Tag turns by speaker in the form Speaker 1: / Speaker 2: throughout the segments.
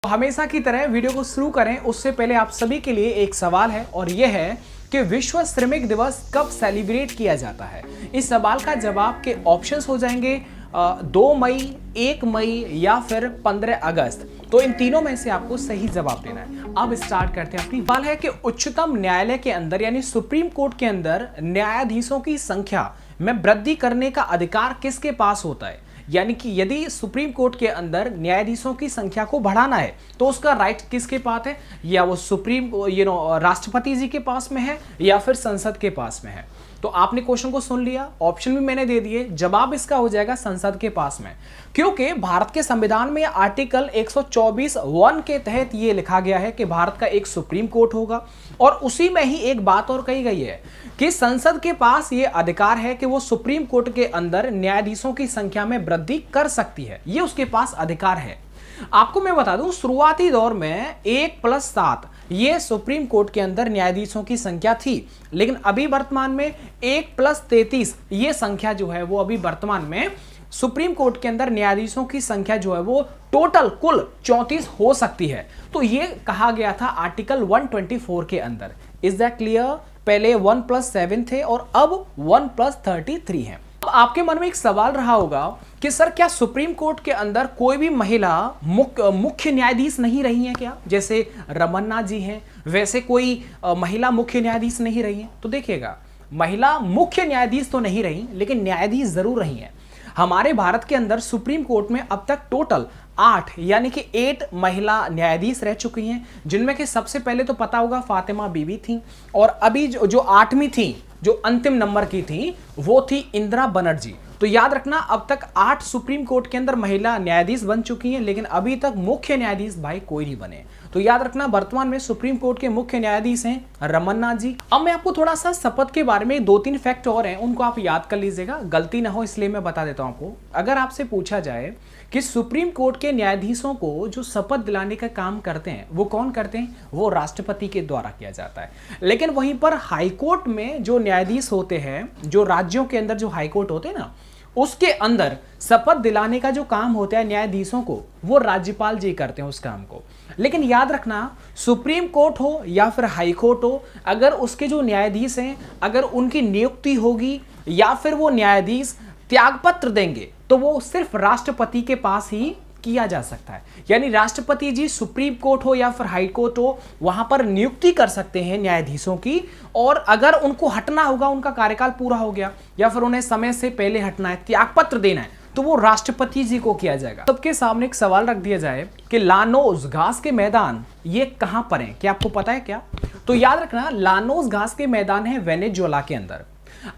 Speaker 1: हमेशा की तरह वीडियो को शुरू करें उससे पहले आप सभी के लिए एक सवाल है और यह है कि विश्व श्रमिक दिवस कब सेलिब्रेट किया जाता है। इस सवाल का जवाब के ऑप्शंस हो जाएंगे 2 मई, 1 मई या फिर 15 अगस्त। तो इन तीनों में से आपको सही जवाब देना है। अब स्टार्ट करते हैं। अपनी सवाल है कि उच्चतम न्यायालय के अंदर यानी सुप्रीम कोर्ट के अंदर न्यायाधीशों की संख्या में वृद्धि करने का अधिकार किसके पास होता है। यानी कि यदि सुप्रीम कोर्ट के अंदर न्यायाधीशों की संख्या को बढ़ाना है तो उसका राइट किसके पास है, या वो सुप्रीम राष्ट्रपति जी के पास में है या फिर संसद के पास में है। तो आपने क्वेश्चन को सुन लिया, ऑप्शन भी मैंने दे दिए, जवाब इसका हो जाएगा संसद के पास में। क्योंकि भारत के संविधान में आर्टिकल 124(1) के तहत यह लिखा गया है कि भारत का एक सुप्रीम कोर्ट होगा और उसी में ही एक बात और कही गई है कि संसद के पास यह अधिकार है कि वो सुप्रीम कोर्ट के अंदर न्यायाधीशों की संख्या में वृद्धि कर सकती है, ये उसके पास अधिकार है। आपको मैं बता दूं, शुरुआती दौर में 1+7 ये सुप्रीम कोर्ट के अंदर न्यायाधीशों की संख्या थी, लेकिन अभी वर्तमान में 1+33 ये संख्या जो है वो अभी वर्तमान में सुप्रीम कोर्ट के अंदर न्यायाधीशों की संख्या जो है वो टोटल कुल 34 हो सकती है। तो ये कहा गया था आर्टिकल 124 के अंदर। Is that clear? पहले 1+7 थे और अब 1+33 है। अब आपके मन में एक सवाल रहा होगा कि सर क्या सुप्रीम कोर्ट के अंदर कोई भी महिला मुख्य न्यायाधीश नहीं रही है क्या? जैसे रमन्ना जी हैं वैसे कोई महिला मुख्य न्यायाधीश नहीं रही है। तो देखिएगा, महिला मुख्य न्यायाधीश तो नहीं रही लेकिन न्यायाधीश जरूर रही है। हमारे भारत के अंदर सुप्रीम कोर्ट में अब तक टोटल 8 यानी कि 8 महिला न्यायाधीश रह चुकी हैं, जिनमें कि सबसे पहले तो पता होगा फातिमा बीबी थी और अभी जो 8वीं थी, जो अंतिम नंबर की थी, वो थी इंदिरा बनर्जी। तो याद रखना, अब तक 8 सुप्रीम कोर्ट के अंदर महिला न्यायाधीश बन चुकी हैं, लेकिन अभी तक मुख्य न्यायाधीश भाई कोई नहीं बने। तो याद रखना, वर्तमान में सुप्रीम कोर्ट के मुख्य न्यायाधीश हैं रमन्ना जी। अब मैं आपको थोड़ा सा शपथ के बारे में 2-3 फैक्ट और हैं, उनको आप याद कर लीजिएगा, गलती ना हो इसलिए मैं बता देता हूं आपको। अगर आपसे पूछा जाए कि सुप्रीम कोर्ट के न्यायाधीशों को जो शपथ दिलाने का काम करते हैं वो कौन करते हैं, वो राष्ट्रपति के द्वारा किया जाता है। लेकिन वहीं पर हाईकोर्ट में जो न्यायाधीश होते हैं, जो राज्यों के अंदर जो हाईकोर्ट होते हैं ना, उसके अंदर शपथ दिलाने का जो काम होता है न्यायाधीशों को, वो राज्यपाल जी करते हैं उस काम को। लेकिन याद रखना, सुप्रीम कोर्ट हो या फिर हाई कोर्ट हो, अगर उसके जो न्यायाधीश हैं अगर उनकी नियुक्ति होगी या फिर वो न्यायाधीश त्यागपत्र देंगे तो वो सिर्फ राष्ट्रपति के पास ही किया जा सकता है। यानी राष्ट्रपति जी सुप्रीम कोर्ट हो या फिर हाई कोर्ट हो, वहां पर नियुक्ति कर सकते हैं न्यायाधीशों की, और अगर उनको हटना होगा, उनका कार्यकाल पूरा हो गया या फिर उन्हें समय से पहले हटना है, त्यागपत्र देना है, तो वो राष्ट्रपति जी को किया जाएगा। सबके सामने एक सवाल रख दिया जाए कि लानोस घास के मैदान ये कहां पर है, क्या आपको पता है क्या? तो याद रखना, लानोस घास के मैदान है वेनेजुएला के अंदर।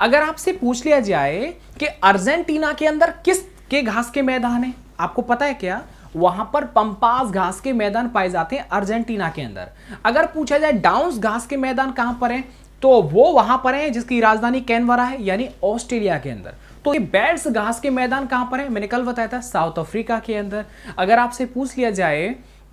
Speaker 1: अगर आपसे पूछ लिया जाए कि अर्जेंटीना के अंदर किस के घास के मैदान है, आपको पता है क्या? वहां पर पंपास घास के मैदान पाए जाते हैं अर्जेंटीना के अंदर। अगर पूछा जाए डाउन्स घास के मैदान कहां पर हैं, तो वो वहां पर है जिसकी राजधानी कैनबरा है, यानी ऑस्ट्रेलिया के अंदर। तो ये बेड्स घास के मैदान कहां पर है, मैंने कल बताया था साउथ अफ्रीका के अंदर। अगर आपसे पूछ लिया जाए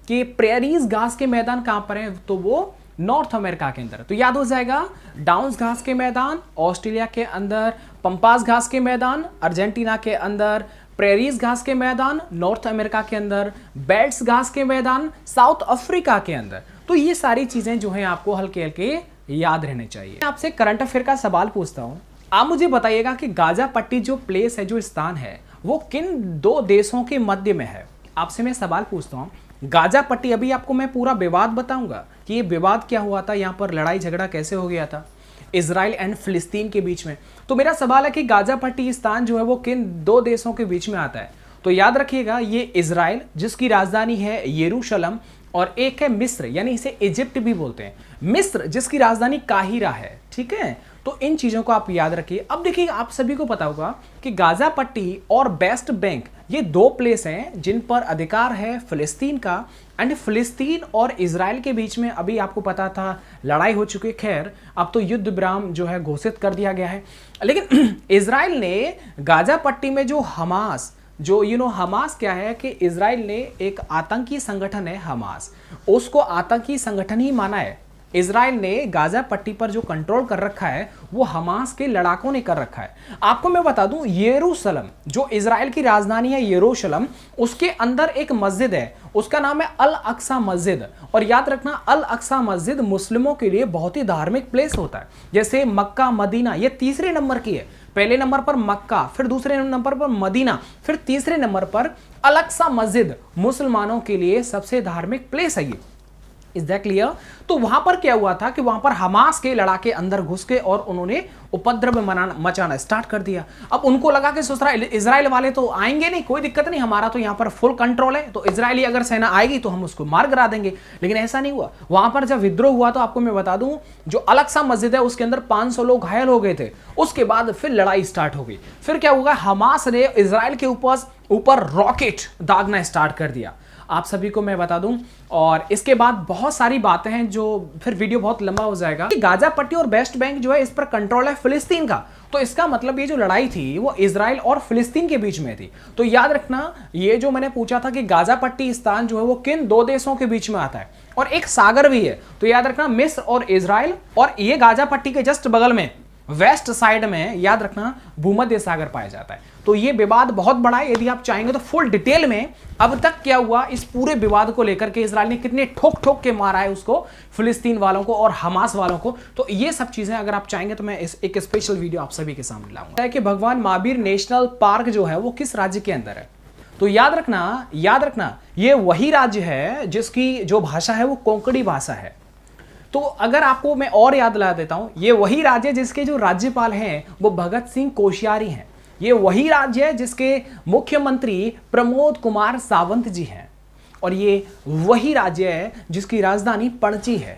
Speaker 1: कि प्रेरीज घास के मैदान कहां पर है, तो वो नॉर्थ अमेरिका के अंदर। तो याद हो जाएगा, डाउन्स घास के मैदान ऑस्ट्रेलिया के अंदर, पंपास घास के मैदान अर्जेंटीना के अंदर, प्रेरीज घास के मैदान नॉर्थ अमेरिका के अंदर, बेड्स घास के मैदान साउथ अफ्रीका के अंदर। तो ये सारी चीजें जो हैं आपको हल्के हल्के याद रहने चाहिए। आपसे करंट अफेयर का सवाल पूछता हूं, आप मुझे बताइएगा कि गाजा पट्टी जो प्लेस है, जो स्थान है, वो किन 2 देशों के मध्य में है? आपसे मैं सवाल पूछता हूं, गाजा पट्टी, अभी आपको मैं पूरा विवाद बताऊंगा कि ये विवाद क्या हुआ था, यहां पर लड़ाई झगड़ा कैसे हो गया था इजराइल एंड फिलिस्तीन के बीच में। तो मेरा सवाल है कि गाजा पट्टी स्थान जो है वो किन 2 देशों के बीच में आता है? तो याद रखिएगा, ये इजराइल जिसकी राजधानी है यरूशलेम, और एक है मिस्र, यानी इसे इजिप्ट भी बोलते हैं, मिस्र जिसकी राजधानी काहिरा है। ठीक है, तो इन चीजों को आप याद रखिए। अब देखिए, आप सभी को पता होगा कि गाजा पट्टी और वेस्ट बैंक ये 2 प्लेस हैं जिन पर अधिकार है फिलिस्तीन का, एंड फिलिस्तीन और इजराइल के बीच में अभी आपको पता था लड़ाई हो चुकी है। खैर, अब तो युद्ध विराम जो है घोषित कर दिया गया है, लेकिन इजराइल ने गाजा पट्टी में जो हमास, जो हमास क्या है कि इजराइल ने एक आतंकी संगठन है हमास, उसको आतंकी संगठन ही माना है। इजराइल ने गाजा पट्टी पर जो कंट्रोल कर रखा है वो हमास के लड़ाकों ने कर रखा है। आपको मैं बता दूं, यरूशलेम जो इजराइल की राजधानी है, यरूशलेम, उसके अंदर एक मस्जिद है, उसका नाम है अल अक्सा मस्जिद। और याद रखना, अल अक्सा मस्जिद मुस्लिमों के लिए बहुत ही धार्मिक प्लेस होता है। जैसे मक्का, मदीना, ये तीसरे नंबर की है। पहले नंबर पर मक्का, फिर दूसरे नंबर पर मदीना, फिर तीसरे नंबर पर अल अक्सा मस्जिद मुसलमानों के लिए सबसे धार्मिक प्लेस है ये। Is that clear? तो वहां पर क्या हुआ था कि वहां पर हमास के लड़ाके अंदर घुस के और उन्होंने उपद्रव मचाना स्टार्ट कर दिया। अब उनको लगा कि इजराइल वाले तो आएंगे नहीं, कोई दिक्कत नहीं, हमारा तो यहां पर फुल कंट्रोल है, तो इजरायली अगर सेना आएगी तो हम उसको मार गिरा देंगे। लेकिन ऐसा नहीं हुआ। वहां पर जब विद्रोह हुआ तो आपको मैं बता दूं, जो अल अक्सा मस्जिद है उसके अंदर 500 लोग घायल हो गए थे। उसके बाद फिर लड़ाई स्टार्ट हो गई। फिर क्या हुआ, हमास ने इजराइल के ऊपर रॉकेट दागना स्टार्ट कर दिया, आप सभी को मैं बता दूं। और इसके बाद बहुत सारी बातें हैं जो फिर वीडियो बहुत लंबा हो जाएगा। गाजा पट्टी और वेस्ट बैंक जो है इस पर कंट्रोल है फिलिस्तीन का। तो इसका मतलब ये जो लड़ाई थी वो इजराइल और फिलिस्तीन के बीच में थी। तो याद रखना, ये जो मैंने पूछा था कि गाजा पट्टी स्थान जो है वो किन दो देशों के बीच में आता है, और एक सागर भी है। तो याद रखना, मिस्र और इजराइल, और ये गाजा पट्टी के जस्ट बगल में वेस्ट साइड में याद रखना भूमध्य सागर पाया जाता है। तो ये विवाद बहुत बड़ा है। यदि आप चाहेंगे तो फुल डिटेल में अब तक क्या हुआ इस पूरे विवाद को लेकर के, इजराइल ने कितने ठोक ठोक के मारा है उसको, फिलिस्तीन वालों को और हमास वालों को, तो ये सब चीजें अगर आप चाहेंगे तो मैं एक स्पेशल वीडियो आप सभी के सामने लाऊंगा कि भगवान महावीर नेशनल पार्क जो है वो किस राज्य के अंदर है। तो याद रखना ये वही राज्य है जिसकी जो भाषा है वो कोंकणी भाषा है। तो अगर आपको मैं और याद दिला देता हूं, ये वही राज्य जिसके जो राज्यपाल हैं वो भगत सिंह कोश्यारी हैं। ये वही राज्य है जिसके मुख्यमंत्री प्रमोद कुमार सावंत जी हैं। और ये वही राज्य है जिसकी राजधानी पणजी है।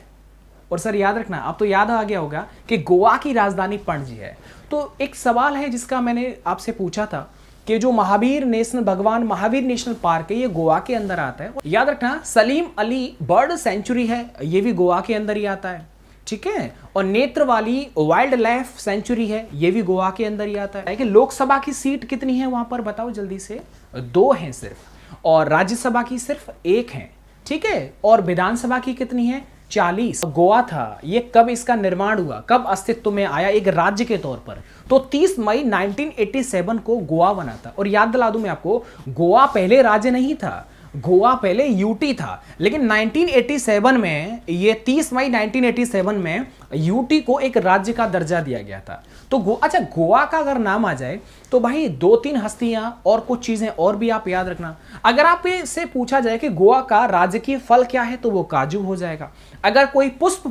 Speaker 1: और सर याद रखना, अब तो याद आ गया होगा कि गोवा की राजधानी पणजी है। तो एक सवाल है जिसका मैंने आपसे पूछा था कि जो भगवान महावीर नेशनल पार्क है ये गोवा के अंदर आता है। याद रखना, सलीम अली बर्ड सेंचुरी है, ये भी गोवा के अंदर ही आता है, ठीक है। और नेत्रवाली वाइल्ड लाइफ सेंचुरी है, ये भी गोवा के अंदर ही आता है। कि लोकसभा की सीट कितनी है वहां पर बताओ जल्दी से? 2 हैं सिर्फ, और राज्यसभा की सिर्फ 1 है, ठीक है। और विधानसभा की कितनी है? 40। गोवा था, ये कब इसका निर्माण हुआ, कब अस्तित्व में आया एक राज्य के तौर पर? तो 30 मई 1987 को गोवा बना था। और याद दिला दूं मैं आपको, गोवा पहले राज्य नहीं था, गोवा पहले यूटी था। लेकिन 1987 में, ये 30 मई 1987 में यूटी को एक राज्य का दर्जा दिया गया था। तो अच्छा, गोवा का अगर नाम आ जाए तो भाई 2-3 हस्तियां और कुछ चीजें और भी आप याद रखना। अगर आप से पूछा जाए कि गोवा का राजकीय फल क्या है तो वो काजू हो जाएगा। अगर कोई पुष्प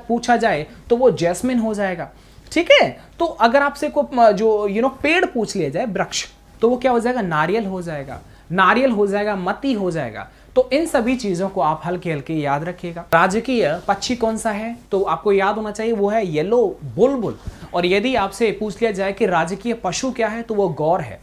Speaker 1: पूछा जाए तो वो जैस्मिन हो जाएगा, ठीक है। तो अगर आपसे को जो पेड़ पूछ लिया जाए, वृक्ष, तो वो क्या हो जाएगा? नारियल हो जाएगा, मती हो जाएगा। तो इन सभी चीजों को आप हल्के हल्के याद रखिएगा। राजकीय पक्षी कौन सा है तो आपको याद होना चाहिए, वो है येलो बुलबुल। और यदि आपसे पूछ लिया जाए कि राजकीय पशु क्या है तो वो गौर है।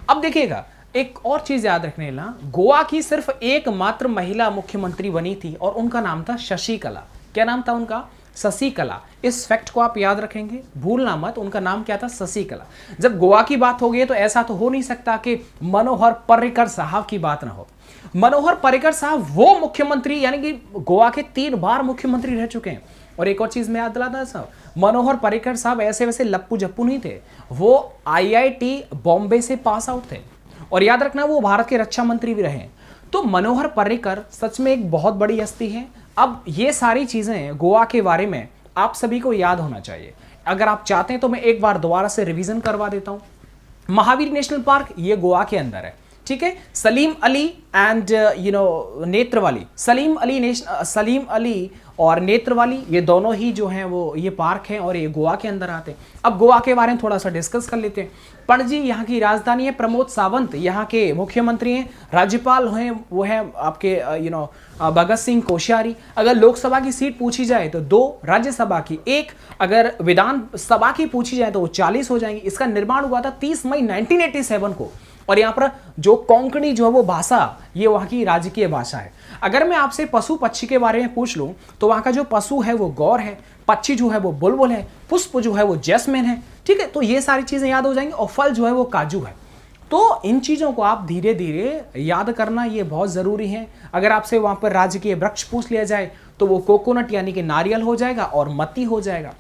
Speaker 1: अब देखिएगा, एक और चीज याद रखने ना, गोवा की सिर्फ एकमात्र महिला मुख्यमंत्री बनी थी और उनका नाम था शशिकला। क्या नाम था उनका? शशिकला। इस फैक्ट को आप याद रखेंगे, भूलना मत, उनका नाम क्या था? शशिकला। जब गोवा की बात हो गई तो ऐसा तो हो नहीं सकता कि मनोहर पर्रिकर साहब की बात ना हो। मनोहर पर्रिकर साहब वो मुख्यमंत्री, यानी कि गोवा के 3 बार मुख्यमंत्री रह चुके हैं। और एक और चीज मैं याद दिलाता साहब, मनोहर पर्रिकर साहब ऐसे वैसे लप्पू जप्पू नहीं थे, वो IIT बॉम्बे से पास आउट थे। और याद रखना, वो भारत के रक्षा मंत्री भी रहे। तो मनोहर पर्रिकर सच में एक बहुत बड़ी हस्ती है। अब ये सारी चीजें गोवा के बारे में आप सभी को याद होना चाहिए। अगर आप चाहते हैं तो मैं एक बार दोबारा से रिवीजन करवा देता हूं। महावीर नेशनल पार्क ये गोवा के अंदर है, ठीक है। सलीम अली एंड नेत्रवाली, सलीम अली और नेत्रवाली, ये दोनों ही जो हैं वो ये पार्क हैं और ये गोवा के अंदर आते हैं। अब गोवा के बारे में थोड़ा सा डिस्कस कर लेते हैं। पणजी यहाँ की राजधानी है, प्रमोद सावंत यहाँ के मुख्यमंत्री हैं, राज्यपाल हैं वो हैं आपके भगत सिंह कोश्यारी। अगर लोकसभा की सीट पूछी जाए तो 2, राज्यसभा की 1, अगर विधानसभा की पूछी जाए तो वो 40 हो जाएंगी। इसका निर्माण हुआ था 30 मई 1987 को। और यहाँ पर जो कोंकणी जो है वो भाषा, ये वहाँ की राजकीय भाषा है। अगर मैं आपसे पशु पक्षी के बारे में पूछ लूँ तो वहाँ का जो पशु है वो गौर है, पक्षी जो है वो बुलबुल है, पुष्प जो है वो जैस्मिन है, ठीक है। तो ये सारी चीजें याद हो जाएंगी। और फल जो है वो काजू है। तो इन चीज़ों को आप धीरे धीरे याद करना ये बहुत ज़रूरी है। अगर आपसे वहाँ पर राज्य के वृक्ष पूछ लिया जाए तो वो कोकोनट यानी कि नारियल हो जाएगा और मती हो जाएगा।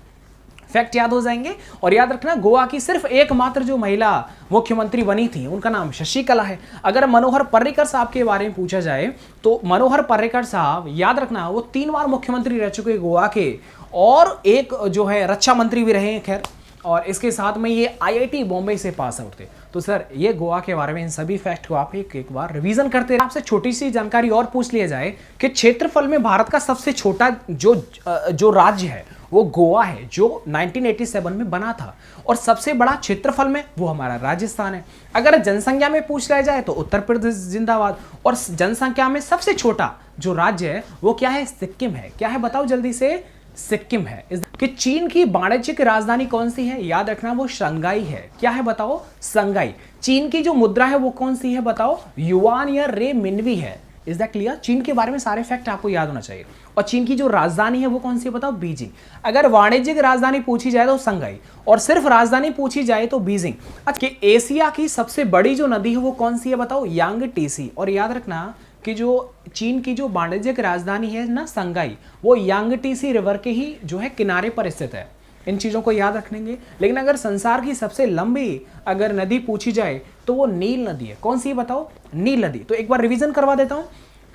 Speaker 1: फैक्ट याद हो जाएंगे। और याद रखना, गोवा की सिर्फ एकमात्र जो महिला मुख्यमंत्री बनी थी उनका नाम शशिकला है। अगर मनोहर पर्रिकर साहब के बारे में पूछा जाए तो मनोहर पर्रिकर साहब याद रखना वो 3 बार मुख्यमंत्री रह चुके गोवा के, और एक जो है रक्षा मंत्री भी रहे हैं खैर, और इसके साथ में ये आईआईटी बॉम्बे से पास आउट थे। तो सर ये गोवा के बारे में इन सभी फैक्ट को आप एक बार रिवीजन करते हैं। आपसे छोटी सी जानकारी और पूछ लिया जाए कि क्षेत्रफल में भारत का सबसे छोटा जो राज्य है वो गोवा है, जो 1987 में बना था, और सबसे बड़ा क्षेत्रफल में वो हमारा राजस्थान है। अगर जनसंख्या में पूछ लिया जाए तो उत्तर प्रदेश जिंदाबाद, और जनसंख्या में सबसे छोटा जो राज्य है वो क्या है? सिक्किम है। क्या है बताओ जल्दी से? सिक्किम है। कि चीन की वाणिज्यिक राजधानी कौन सी है? याद रखना वो शंघाई है। क्या है बताओ? शंघाई। चीन की जो मुद्रा है वो कौन सी है बताओ? युआन या रे मिनवी है। Is that clear? चीन के बारे में सारे फैक्ट आपको याद होना चाहिए। और चीन की जो राजधानी है वो कौन सी है बताओ? बीजिंग। अगर वाणिज्यिक राजधानी पूछी जाए तो शंघाई, और सिर्फ राजधानी पूछी जाए तो बीजिंग। अच्छा, एशिया की सबसे बड़ी जो नदी है वो कौन सी है बताओ? यांगटीसी। और याद रखना कि जो चीन की जो वाणिज्यिक राजधानी है ना शंघाई, वो यांगटीसी रिवर के ही जो है किनारे पर स्थित है। इन चीज़ों को याद रखेंगे। लेकिन अगर संसार की सबसे लंबी अगर नदी पूछी जाए तो वो नील नदी है। कौन सी बताओ? नील नदी। तो एक बार रिवीजन करवा देता हूँ।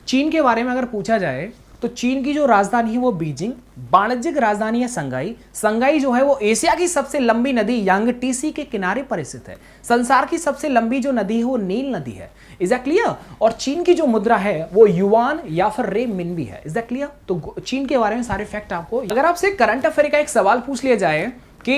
Speaker 1: चीन के बारे में अगर पूछा जाए तो चीन की जो राजधानी है वो बीजिंग, वाणिज्यिक राजधानी है शंघाई। शंघाई जो है वो एशिया की सबसे लंबी नदी यांगटीसी के किनारे पर स्थित है। संसार की सबसे लंबी जो नदी है वो नील नदी है। Is that clear? और चीन की जो मुद्रा है वो युआन या फिर रे मिनवी है। Is that clear? तो चीन के बारे में सारे फैक्ट आपको। अगर आपसे करंट अफेयर का एक सवाल पूछ लिया जाए कि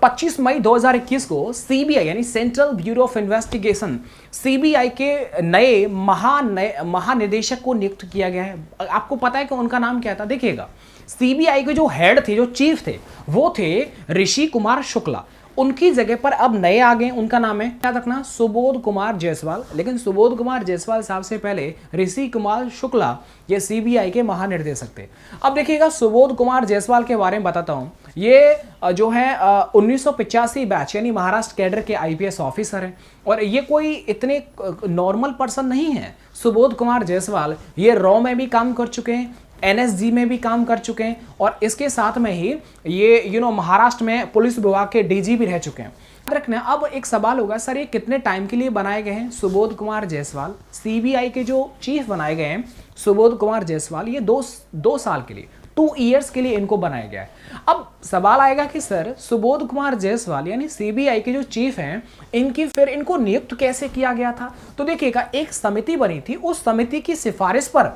Speaker 1: 25 मई 2021 को सीबीआई यानी central bureau of investigation CBI के नए महानिदेशक को नियुक्त किया गया है। आपको पता है कि उनका नाम क्या था? देखिएगा, सीबीआई के जो हेड थे, जो चीफ थे, वो थे ऋषि कुमार शुक्ला। उनकी जगह पर अब नए आ गए, उनका नाम है क्या रखना? सुबोध कुमार जायसवाल। लेकिन सुबोध कुमार जायसवाल साहब से पहले ऋषि कुमार शुक्ला ये सीबीआई के महानिदेशक थे। अब देखिएगा, सुबोध कुमार जायसवाल के बारे में बताता हूं। ये जो है 1985 बैच यानी महाराष्ट्र कैडर के आईपीएस ऑफिसर हैं, और ये कोई इतने नॉर्मल पर्सन नहीं है। सुबोध कुमार जायसवाल ये रॉ में भी काम कर चुके हैं, एनएसजी में भी काम कर चुके हैं, और इसके साथ में ही ये महाराष्ट्र में पुलिस विभाग के डीजी भी रह चुके हैं। याद रखना। अब एक सवाल होगा, सर ये कितने टाइम के लिए बनाए गए हैं? सुबोध कुमार जायसवाल सीबीआई के जो चीफ बनाए गए हैं सुबोध कुमार जायसवाल, ये 2 साल के लिए 2 ईयर्स के लिए इनको बनाया गया है। अब सवाल आएगा कि सर सुबोध कुमार जायसवाल यानी सीबीआई के जो चीफ हैं इनको नियुक्त कैसे किया गया था? तो देखिएगा, एक समिति बनी थी, उस समिति की सिफारिश पर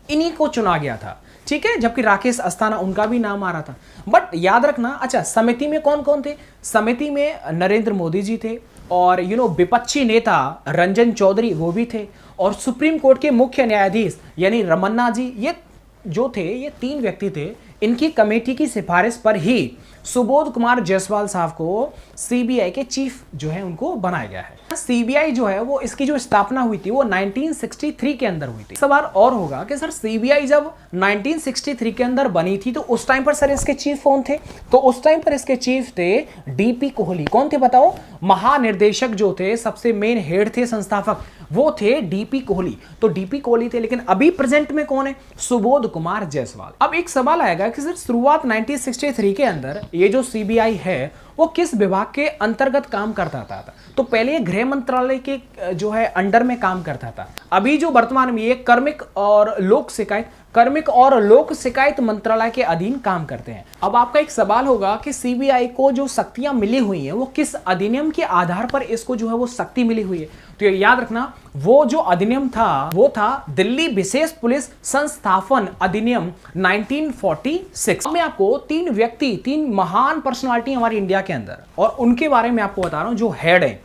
Speaker 1: इन्हीं को चुना गया था। ठीक है, जबकि राकेश अस्थाना उनका भी नाम आ रहा था। बट याद रखना, अच्छा समिति में कौन कौन थे? समिति में नरेंद्र मोदी जी थे, और विपक्षी नेता रंजन चौधरी वो भी थे, और सुप्रीम कोर्ट के मुख्य न्यायाधीश यानी रमन्ना जी, ये जो थे ये 3 व्यक्ति थे। इनकी कमेटी की सिफारिश पर ही सुबोध कुमार जायसवाल साहब को सीबीआई के चीफ जो है उनको बनाया गया है। सीबीआई जो है वो इसकी जो स्थापना हुई थी वो 1963 के अंदर हुई थी। सवाल और होगा कि सर सीबीआई जब 1963 के अंदर बनी थी तो उस टाइम पर सर इसके चीफ कौन थे? तो उस टाइम पर इसके चीफ थे डीपी कोहली। कौन थे बताओ? महानिर्देशक जो थे, सबसे मेन हेड थे, संस्थापक, वो थे डीपी कोहली। तो डीपी कोहली थे, लेकिन अभी प्रेजेंट में कौन है? सुबोध कुमार जायसवाल। अब एक सवाल आएगा कि सर शुरुआत 1963 के अंदर ये जो सीबीआई है वो किस विभाग के अंतर्गत काम करता था? तो पहले ये गृह मंत्रालय के जो है अंडर में काम करता था। अभी जो वर्तमान में ये कार्मिक और लोक शिकायत मंत्रालय के अधीन काम करते हैं। अब आपका एक सवाल होगा कि सीबीआई को जो शक्तियां मिली हुई हैं वो किस अधिनियम के आधार पर इसको जो है वो शक्ति मिली हुई है? तो याद रखना, वो जो अधिनियम था वो था दिल्ली विशेष पुलिस संस्थापन अधिनियम 1946। मैं आपको 3 महान पर्सनालिटी हमारी इंडिया के अंदर, और उनके बारे में आपको बता रहा हूं जो हेड है।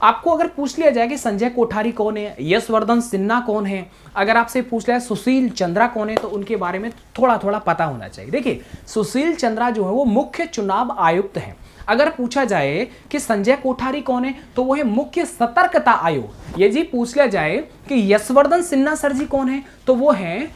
Speaker 1: आपको अगर पूछ लिया जाए कि संजय कोठारी कौन है, यशवर्धन सिन्हा कौन है, अगर आपसे पूछ लिया सुशील चंद्रा कौन है, तो उनके बारे में थोड़ा थोड़ा पता होना चाहिए। देखिए, सुशील चंद्रा जो है वो मुख्य चुनाव आयुक्त हैं। अगर पूछा जाए कि संजय कोठारी कौन है, तो वो है मुख्य सतर्कता आयोग। ये जी पूछ लिया जाए कि यशवर्धन सिन्हा सर जी कौन है, तो वो है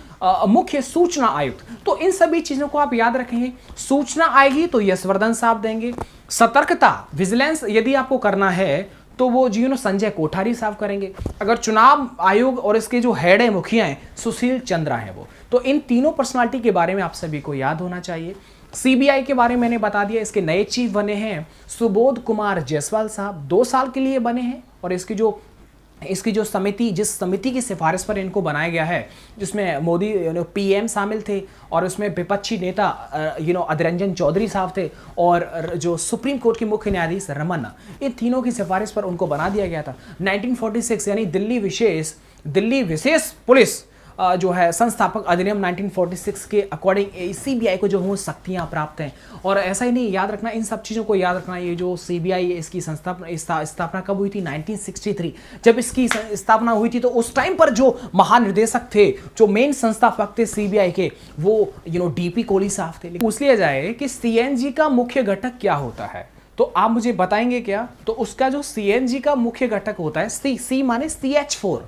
Speaker 1: मुख्य सूचना आयुक्त। तो इन सभी चीजों को आप याद रखेंगे। सूचना आएगी तो यशवर्धन साहब देंगे। सतर्कता विजिलेंस यदि आपको करना है तो वो संजय कोठारी साहब करेंगे। अगर चुनाव आयोग और इसके जो हेड है, मुखिया हैं, सुशील चंद्रा है वो। तो इन तीनों पर्सनालिटी के बारे में आप सभी को याद होना चाहिए। सीबीआई के बारे में मैंने बता दिया, इसके नए चीफ बने हैं सुबोध कुमार जायसवाल साहब, 2 साल के लिए बने हैं। और इसकी जो समिति, जिस समिति की सिफारिश पर इनको बनाया गया है, जिसमें मोदी पीएम शामिल थे और उसमें विपक्षी नेता अधीर रंजन चौधरी साहब थे और जो सुप्रीम कोर्ट के मुख्य न्यायाधीश रमन्ना, इन तीनों की सिफारिश पर उनको बना दिया गया था। 1946 यानी दिल्ली विशेष पुलिस जो है संस्थापक अधिनियम 1946 के अकॉर्डिंग सीबीआई को जो वो शक्तियां प्राप्त हैं। और ऐसा ही नहीं, याद रखना, इन सब चीज़ों को याद रखना। ये जो सीबीआई इसकी स्थापना कब हुई थी? 1963। जब इसकी स्थापना हुई थी तो उस टाइम पर जो महानिर्देशक थे, जो मेन संस्थापक थे सीबीआई के, वो डीपी कोहली साहब थे। पूछ लिया जाए कि सीएनजी का मुख्य घटक क्या होता है, तो आप मुझे बताएंगे क्या? तो उसका जो सीएनजी का मुख्य घटक होता है, सी माने CH4,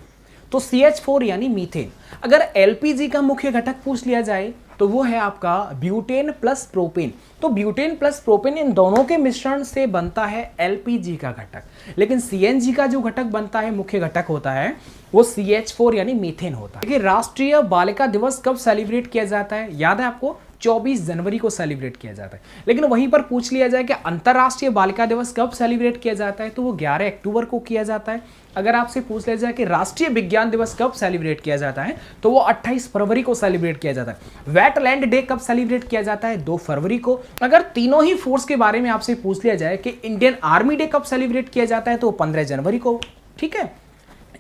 Speaker 1: तो CH4 यानी मीथेन। अगर एलपीजी का मुख्य घटक पूछ लिया जाए तो वो है आपका ब्यूटेन प्लस प्रोपेन। तो ब्यूटेन प्लस प्रोपेन, इन दोनों के मिश्रण से बनता है एलपीजी का घटक। लेकिन सीएनजी का जो घटक बनता है, मुख्य घटक होता है, वो CH4 यानी मीथेन होता है। राष्ट्रीय बालिका दिवस कब सेलिब्रेट किया जाता है? याद है आपको? 24 जनवरी को सेलिब्रेट किया जाता है। लेकिन वहीं पर पूछ लिया जाए कि अंतर्राष्ट्रीय बालिका दिवस कब सेलिब्रेट किया जाता है, तो वो 11 अक्टूबर को किया जाता है। अगर आपसे पूछ लिया जाए कि राष्ट्रीय विज्ञान दिवस कब सेलिब्रेट किया जाता है, तो वो 28 फरवरी को सेलिब्रेट किया जाता है। वेटलैंड डे कब सेलिब्रेट किया जाता है? 2 फरवरी को। अगर तीनों ही फोर्स के बारे में आपसे पूछ लिया जाए कि इंडियन आर्मी डे कब सेलिब्रेट किया जाता है, तो 15 जनवरी को। ठीक है।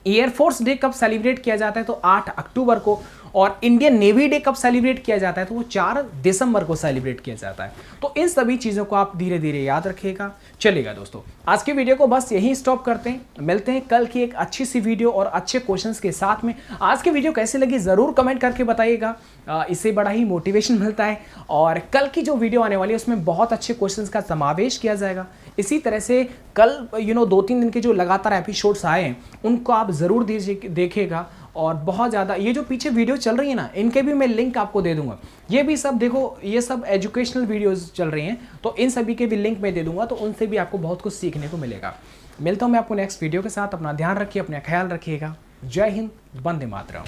Speaker 1: एयरफोर्स डे कब सेलिब्रेट किया जाता है, तो 8 अक्टूबर को। और इंडियन नेवी डे कब सेलिब्रेट किया जाता है, तो वो 4 दिसंबर को सेलिब्रेट किया जाता है। तो इन सभी चीज़ों को आप धीरे धीरे याद रखिएगा। चलेगा दोस्तों, आज के वीडियो को बस यहीं स्टॉप करते हैं। मिलते हैं कल की एक अच्छी सी वीडियो और अच्छे क्वेश्चंस के साथ में। आज की वीडियो कैसी लगी ज़रूर कमेंट करके बताइएगा, इससे बड़ा ही मोटिवेशन मिलता है। और कल की जो वीडियो आने वाली है उसमें बहुत अच्छे क्वेश्चंस का समावेश किया जाएगा। इसी तरह से कल 2-3 दिन के जो लगातार एपिसोड्स आए हैं उनको आप ज़रूर देखिएगा। और बहुत ज़्यादा ये जो पीछे वीडियो चल रही है ना, इनके भी मैं लिंक आपको दे दूंगा। ये भी सब देखो, ये सब एजुकेशनल वीडियोस चल रही हैं, तो इन सभी के भी लिंक मैं दे दूंगा, तो उनसे भी आपको बहुत कुछ सीखने को मिलेगा। मिलता हूँ मैं आपको नेक्स्ट वीडियो के साथ। अपना ध्यान रखिए, अपना ख्याल रखिएगा। जय हिंद, वंदे मातरम।